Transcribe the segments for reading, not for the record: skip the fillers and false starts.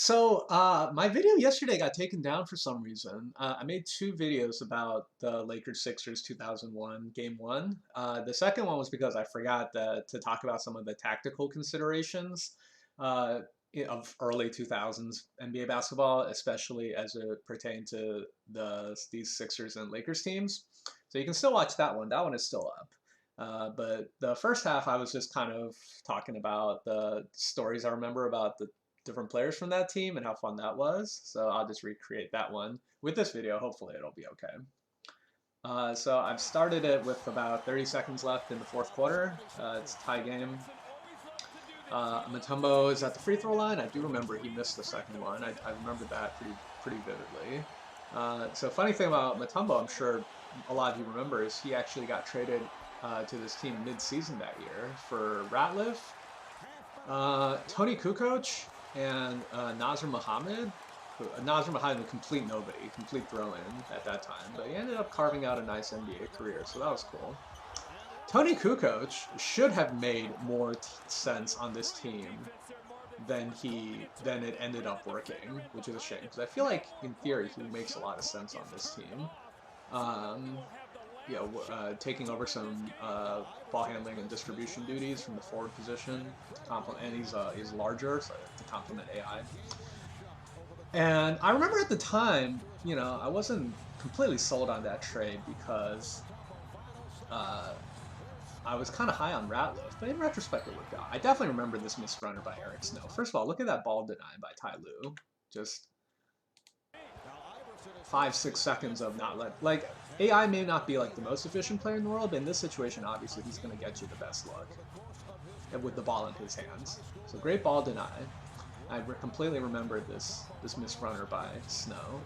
My video yesterday got taken down for some reason. I made two videos about the Lakers Sixers 2001 Game 1. The second one was because I forgot to talk about some of the tactical considerations uh, of early 2000s NBA basketball, especially as it pertained to these Sixers and Lakers teams. So you can still watch that one. That one is still up. But the first half, I was just kind of talking about the stories I remember about the different players from that team and how fun that was. So I'll just recreate that one with this video. Hopefully it'll be okay. So I've started it with about 30 seconds left in the fourth quarter. It's a tie game. Mutombo is at the free throw line. I do remember he missed the second one. I remember that pretty vividly. So funny thing about Mutombo, I'm sure a lot of you remember, is he actually got traded to this team mid-season that year for Ratliff, Tony Kukoc, and Nazr Mohammed. Nazr Mohammed, a complete nobody, complete throw-in at that time, but he ended up carving out a nice NBA career, so that was cool. Tony Kukoc should have made more sense on this team than it ended up working, which is a shame, because I feel like, in theory, he makes a lot of sense on this team. Taking over some ball handling and distribution duties from the forward position to complement, and he's larger, so to complement AI. And I remember at the time, I wasn't completely sold on that trade because I was kind of high on Ratliff, but in retrospect, it worked out. I definitely remember this missed runner by Eric Snow. First of all, look at that ball denied by Ty Lue. Just 5-6 seconds of not like AI may not be like the most efficient player in the world, but in this situation, obviously he's going to get you the best look with the ball in his hands. So great ball deny. I completely remembered this missed runner by Snow.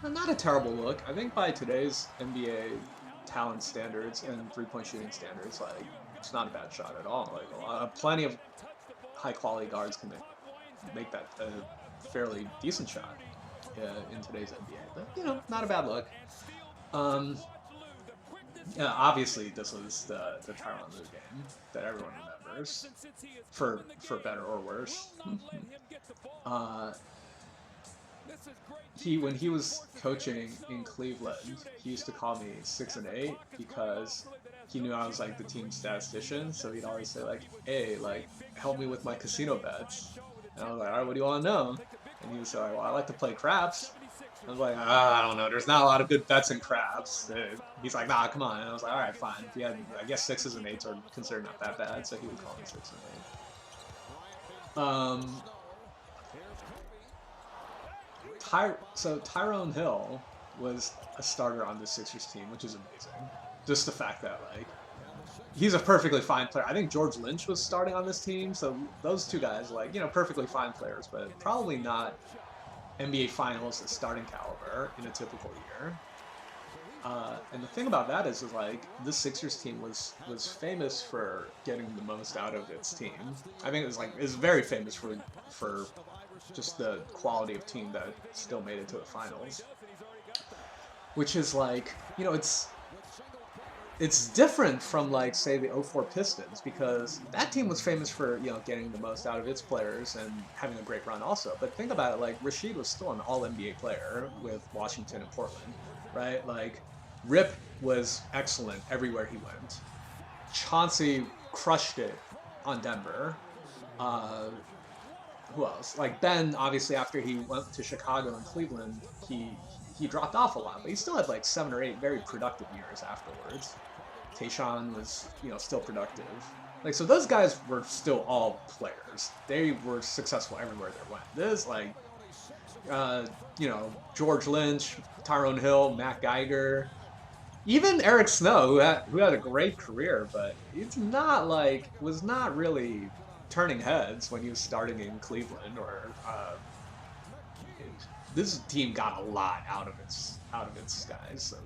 Not a terrible look. I think by today's NBA talent standards and three-point shooting standards, like it's not a bad shot at all. Like plenty of high-quality guards can make that a fairly decent shot in today's NBA, but not a bad look. Obviously this was the Tyrone Hill game that everyone remembers, for better or worse. When he was coaching in Cleveland, he used to call me 6 and 8 because he knew I was like the team statistician. So he'd always say like, "Hey, like help me with my casino bets." And I was like, "All right, what do you want to know?" And he was like, "Well, I like to play craps." I was like, I don't know. There's not a lot of good bets in craps. He's like, "Nah, come on." And I was like, "All right, fine." If you had, I guess 6s and 8s are considered not that bad, so he would call me 6 and 8. So Tyrone Hill was a starter on the Sixers team, which is amazing. Just the fact that like he's a perfectly fine player. I think George Lynch was starting on this team, so those two guys, like perfectly fine players, but probably not NBA Finals at starting caliber in a typical year. And the thing about that is like this Sixers team was famous for getting the most out of its team. I think it was very famous for just the quality of team that still made it to the finals, which is like it's different from like say the 04 Pistons, because that team was famous for getting the most out of its players and having a great run also. But think about it, like Rashid was still an all NBA player with Washington and Portland, right? Like Rip was excellent everywhere he went. Chauncey crushed it on Denver. Who else? Like Ben, obviously after he went to Chicago and Cleveland, he dropped off a lot, but he still had like 7 or 8 very productive years afterwards. Tayshaun was, still productive. Like, so those guys were still all players. They were successful everywhere they went. This, like, George Lynch, Tyrone Hill, Matt Geiger, even Eric Snow, who had a great career, but was not really turning heads when he was starting in Cleveland or this team got a lot out of its guys. So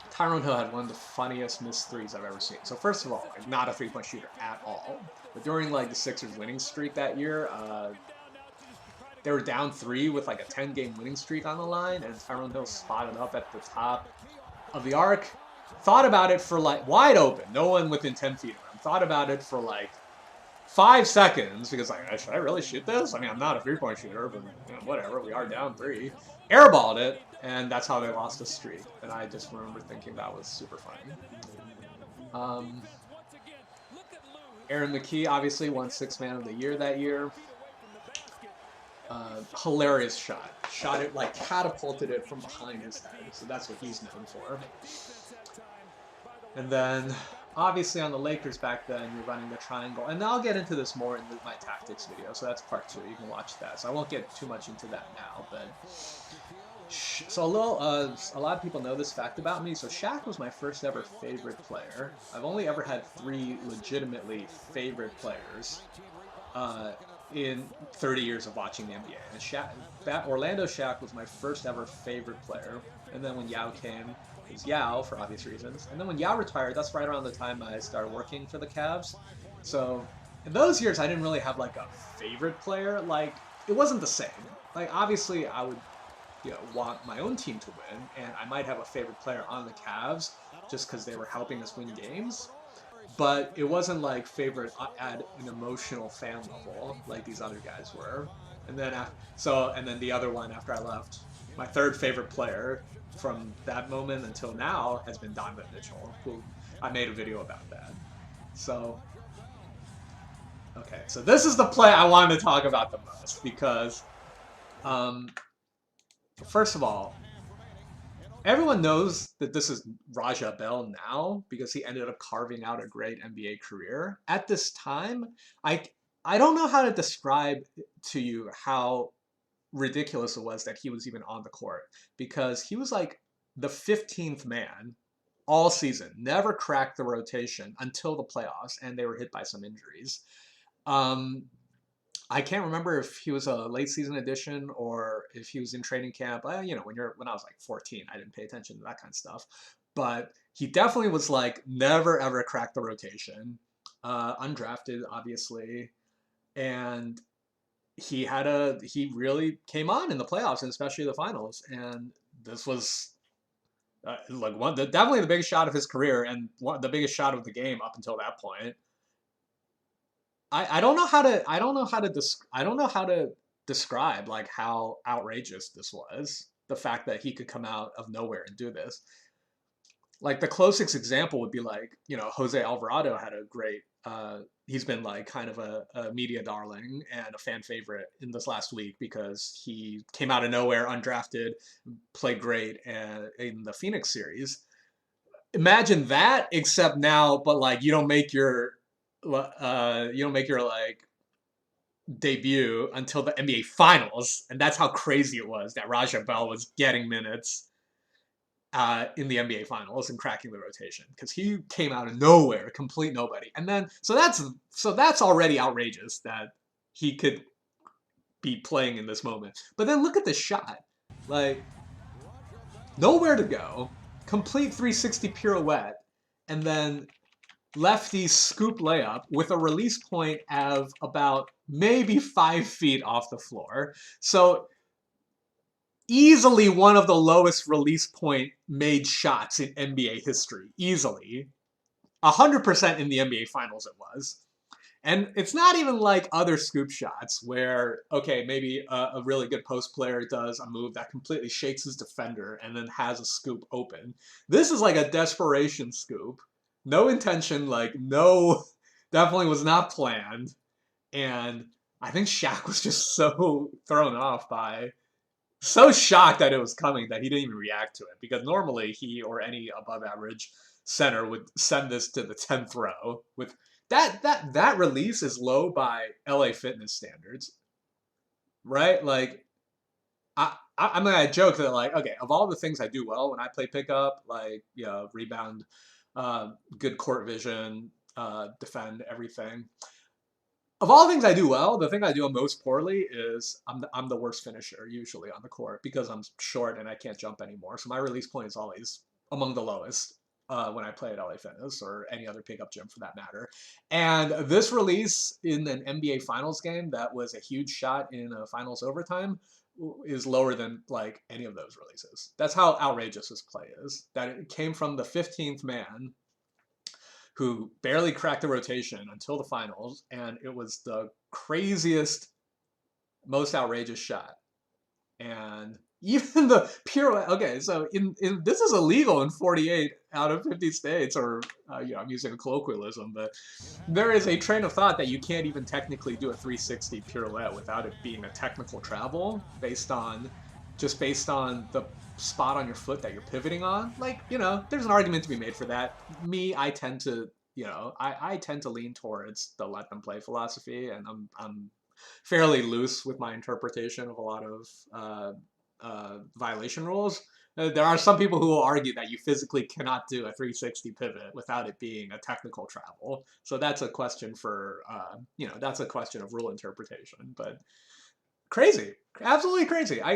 Tyrone Hill had one of the funniest missed threes I've ever seen. So first of all, like, not a three-point shooter at all. But during like the Sixers winning streak that year, they were down 3 with like a 10-game winning streak on the line, and Tyrone Hill spotted up at the top of the arc, thought about it for like wide open, no one within 10 feet of him. Thought about it for like 5 seconds because like, should I really shoot this? I mean, I'm not a three-point shooter, but you know, whatever. We are down 3. Airballed it, and that's how they lost the streak. And I just remember thinking that was super funny. Aaron Mckee obviously won Sixth Man of the Year that year. Hilarious shot. Shot it, like catapulted it from behind his head. So that's what he's known for. And then, obviously on the Lakers back then, you're running the triangle. And I'll get into this more in my tactics video. So that's part 2. You can watch that. So I won't get too much into that now. But so a lot of people know this fact about me. So Shaq was my first ever favorite player. I've only ever had 3 legitimately favorite players in 30 years of watching the NBA. And Orlando Shaq was my first ever favorite player. And then when Yao came, it was Yao for obvious reasons. And then when Yao retired, that's right around the time I started working for the Cavs. So in those years, I didn't really have like a favorite player. Like, it wasn't the same. Like, obviously, I would, you know, want my own team to win, and I might have a favorite player on the Cavs just because they were helping us win games. But it wasn't like favorite at an emotional fan level like these other guys were. And then and then the other one after I left, my third favorite player from that moment until now has been Donovan Mitchell, who I made a video about that. So okay, so this is the play I wanted to talk about the most because first of all, everyone knows that this is Raja Bell now because he ended up carving out a great NBA career. At this time, I don't know how to describe to you how ridiculous it was that he was even on the court because he was like the 15th man all season, never cracked the rotation until the playoffs, and they were hit by some injuries. I can't remember if he was a late season addition or if he was in training camp. You know, when I was like 14, I didn't pay attention to that kind of stuff. But he definitely was like never ever cracked the rotation. Undrafted, obviously, and he really came on in the playoffs and especially the finals. And this was like definitely the biggest shot of his career and the biggest shot of the game up until that point. I don't know how to describe like how outrageous this was. The fact that he could come out of nowhere and do this. Like the closest example would be like, you know, Jose Alvarado had a great he's been like kind of a media darling and a fan favorite in this last week because he came out of nowhere undrafted, played great in the Phoenix series. Imagine that, except now, but like you don't make your like debut until the NBA Finals, and that's how crazy it was that Raja Bell was getting minutes in the NBA Finals and cracking the rotation because he came out of nowhere, complete nobody, and then so that's already outrageous that he could be playing in this moment. But then look at this shot, like nowhere to go, complete 360 pirouette, and then lefty scoop layup with a release point of about maybe 5 feet off the floor. So easily one of the lowest release point made shots in NBA history. Easily. 100% in the NBA Finals it was. And it's not even like other scoop shots where, okay, maybe a really good post player does a move that completely shakes his defender and then has a scoop open. This is like a desperation scoop. No intention, like no, definitely was not planned. And I think Shaq was just so thrown off so shocked that it was coming that he didn't even react to it. Because normally he or any above average center would send this to the 10th row. With that release is low by LA Fitness standards. Right? Like I mean, I joke that like, okay, of all the things I do well when I play pickup, like, you know, rebound, good court vision, defend everything. Of all the things I do well, the thing I do most poorly is I'm the worst finisher usually on the court because I'm short and I can't jump anymore. So my release point is always among the lowest when I play at LA Fitness or any other pickup gym for that matter. And this release in an NBA Finals game that was a huge shot in a Finals overtime is lower than like any of those releases. That's how outrageous this play is. That it came from the 15th man who barely cracked the rotation until the finals, and it was the craziest, most outrageous shot. And even the pirouette. Okay, so in this is illegal in 48 out of 50 states, or I'm using a colloquialism, but there is a train of thought that you can't even technically do a 360 pirouette without it being a technical travel based on the spot on your foot that you're pivoting on. Like, there's an argument to be made for that. Me, I tend to, I tend to lean towards the let them play philosophy, and I'm fairly loose with my interpretation of a lot of violation rules. There are some people who will argue that you physically cannot do a 360 pivot without it being a technical travel. So that's a question for, that's a question of rule interpretation. But crazy, absolutely crazy. I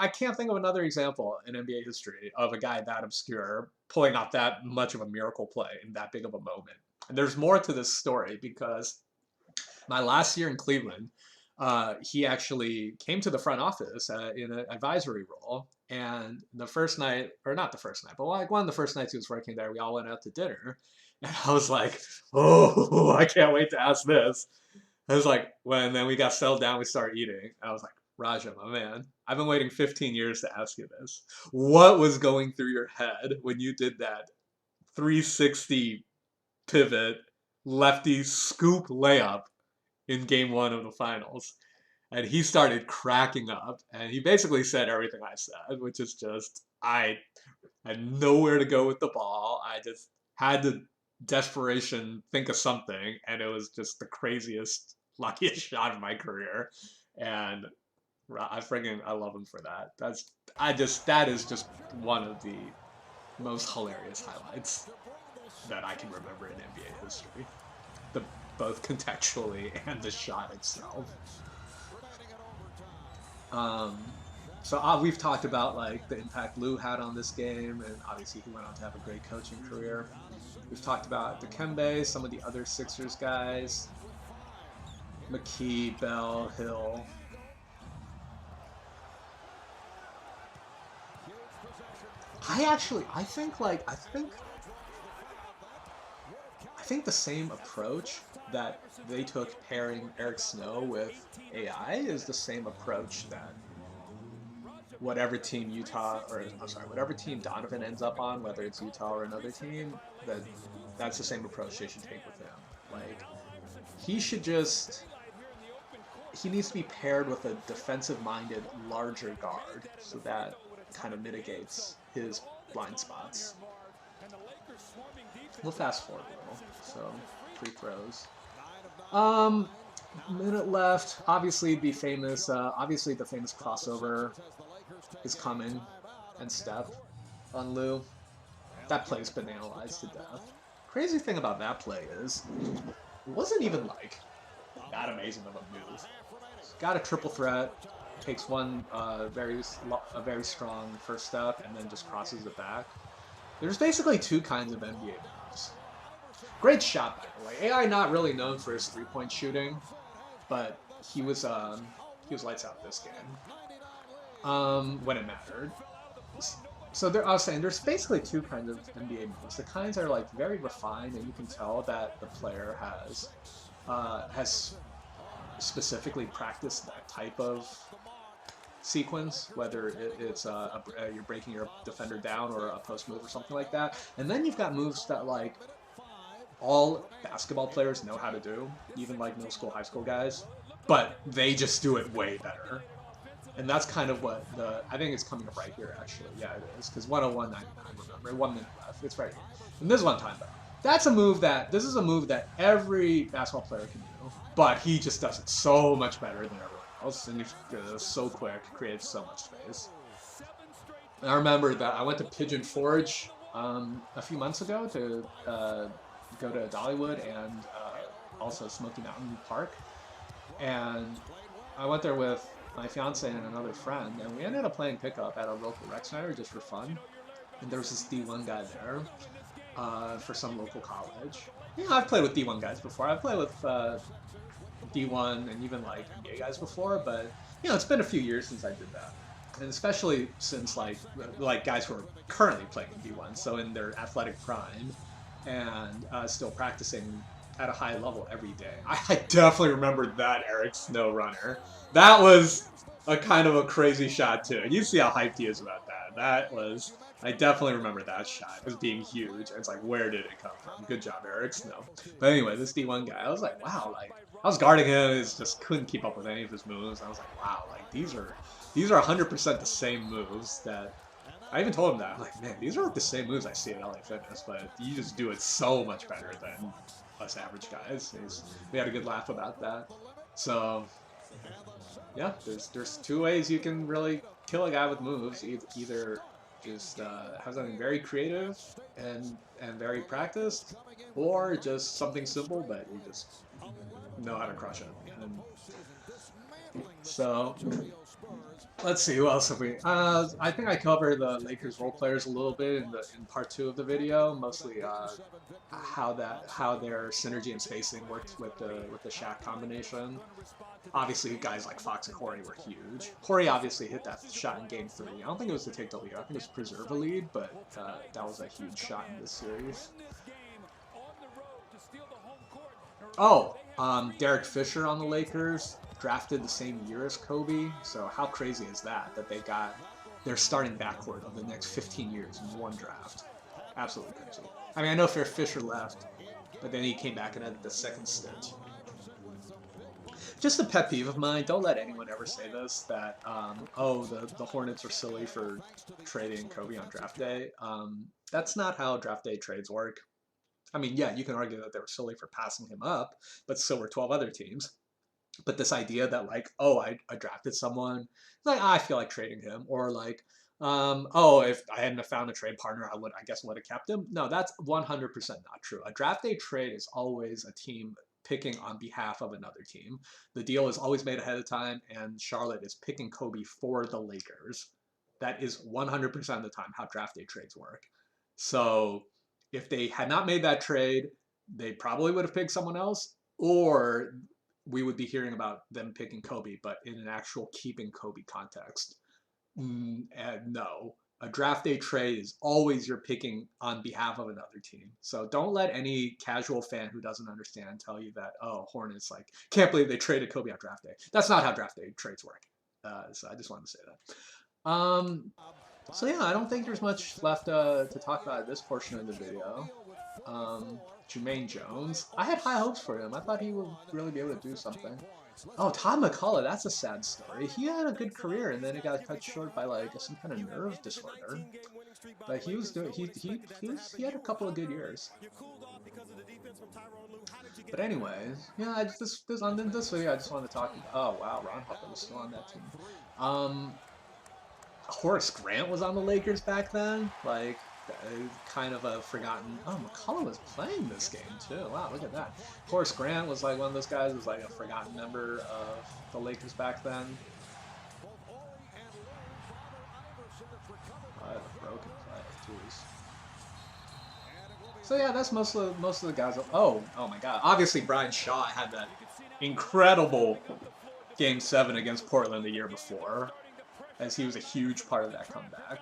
can't think of another example in NBA history of a guy that obscure pulling off that much of a miracle play in that big of a moment. And there's more to this story because my last year in Cleveland, he actually came to the front office in an advisory role. And the first night, or not the first night, but like one of the first nights he was working there, we all went out to dinner. And I was like, oh, I can't wait to ask this. I was like, when then we got settled down, we started eating. I was like, Raja, my man, I've been waiting 15 years to ask you this. What was going through your head when you did that 360 pivot, lefty scoop layup in game one of the finals? And he started cracking up, and he basically said everything I said, which is just, I had nowhere to go with the ball. I just had to desperation think of something, and it was just the craziest, luckiest shot of my career. And I love him for that. That is just one of the most hilarious highlights that I can remember in NBA history. Both contextually and the shot itself. So we've talked about like the impact Lou had on this game, and obviously he went on to have a great coaching career. We've talked about Dikembe, some of the other Sixers guys, Mckee, Bell, Hill. I think the same approach that they took pairing Eric Snow with AI is the same approach that whatever team whatever team Donovan ends up on, whether it's Utah or another team, that's the same approach they should take with him. Like, he needs to be paired with a defensive-minded, larger guard, so that kind of mitigates his blind spots. We'll fast forward a little. So, free throws. Minute left. Obviously, the famous crossover is coming, and Steph on Lou. That play's been analyzed to death. Crazy thing about that play is, it wasn't even like that amazing of a move. Got a triple threat, takes one very strong first step, and then just crosses it back. There's basically two kinds of NBA moves. Great shot, by the way. AI not really known for his three-point shooting, but he was lights out this game when it mattered. So I was saying there's basically two kinds of NBA moves. The kinds are like very refined, and you can tell that the player has specifically practiced that type of sequence, whether it's you're breaking your defender down or a post move or something like that. And then you've got moves that like all basketball players know how to do, even like middle school, high school guys, but they just do it way better. And that's kind of what I think it's coming up right here, actually. Yeah, it is, because 101.99, remember, 1 minute left. It's right here. And this one time, though. This is a move that every basketball player can do, but he just does it so much better than everyone else, and he's so quick, creates so much space. And I remember that I went to Pigeon Forge a few months ago to go to Dollywood and also Smoky Mountain Park, and I went there with my fiance and another friend, and we ended up playing pickup at a local rec center just for fun. And there was this D1 guy there for some local college. I've played with D1 guys before. I've played with D1 and even like NBA guys before, but it's been a few years since I did that, and especially since like guys who are currently playing D1, so in their athletic prime. and still practicing at a high level every day. I definitely remember that Eric Snow runner. That was a kind of a crazy shot too. You see how hyped he is about that. That was, I definitely remember that shot as being huge. And it's like, where did it come from? Good job, Eric Snow. But anyway, this D1 guy, I was like, wow, like I was guarding him, and just couldn't keep up with any of his moves. I was like, wow, like these are 100% the same moves that I even told him that. I'm like, man, these are like the same moves I see at LA Fitness, but you just do it so much better than us average guys. We had a good laugh about that. So yeah, there's two ways you can really kill a guy with moves. Either just have something very creative and very practiced, or just something simple but you just know how to crush it. And so let's see, who else have we? I think I covered the Lakers role players a little bit in part two of the video, mostly how their synergy and spacing worked with the Shaq combination. Obviously, guys like Fox and Horry were huge. Horry obviously hit that shot in Game 3. I don't think it was to take the lead. I think it was preserve a lead, but that was a huge shot in this series. Oh, Derek Fisher on the Lakers, drafted the same year as Kobe. So how crazy is that? That they got their starting backcourt of the next 15 years in one draft. Absolutely crazy. I mean, I know Fisher left, but then he came back and had the second stint. Just a pet peeve of mine, don't let anyone ever say this, that, oh, the Hornets are silly for trading Kobe on draft day. That's not how draft day trades work. I mean, yeah, you can argue that they were silly for passing him up, but so were 12 other teams. But this idea that, like, oh, I drafted someone, like, I feel like trading him, or like, oh, if I hadn't have found a trade partner, I guess would have kept him. No, that's 100% not true. A draft day trade is always a team picking on behalf of another team. The deal is always made ahead of time, and Charlotte is picking Kobe for the Lakers. That is 100% of the time how draft day trades work. So if they had not made that trade, they probably would have picked someone else, or we would be hearing about them picking Kobe, but in an actual keeping Kobe context. No. A draft day trade is always you're picking on behalf of another team. So don't let any casual fan who doesn't understand tell you that, oh, Hornets, like, can't believe they traded Kobe on draft day. That's not how draft day trades work. So I just wanted to say that. So yeah, I don't think there's much left to talk about in this portion of the video. Jermaine Jones. I had high hopes for him. I thought he would really be able to do something. Oh, Todd McCullough, that's a sad story. He had a good career, and then it got cut short by like some kind of nerve disorder. But he was doing he had a couple of good years. But anyways, yeah, on this video I just want to talk about. Oh wow, Ron Hubbard was still on that team. Horace Grant was on the Lakers back then. Like, kind of a forgotten. Oh, McCullough was playing this game too. Wow, look at that. Horace Grant was like one of those guys who was like a forgotten member of the Lakers back then. A broken play, jeez. So yeah, that's most of the guys. Oh my God! Obviously, Brian Shaw had that incredible Game 7 against Portland the year before, as he was a huge part of that comeback.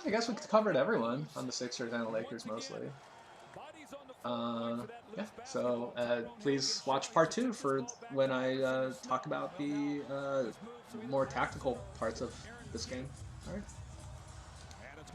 I guess we covered everyone on the Sixers and the Lakers mostly. Yeah, so please watch part 2 for when I talk about the more tactical parts of this game. All right.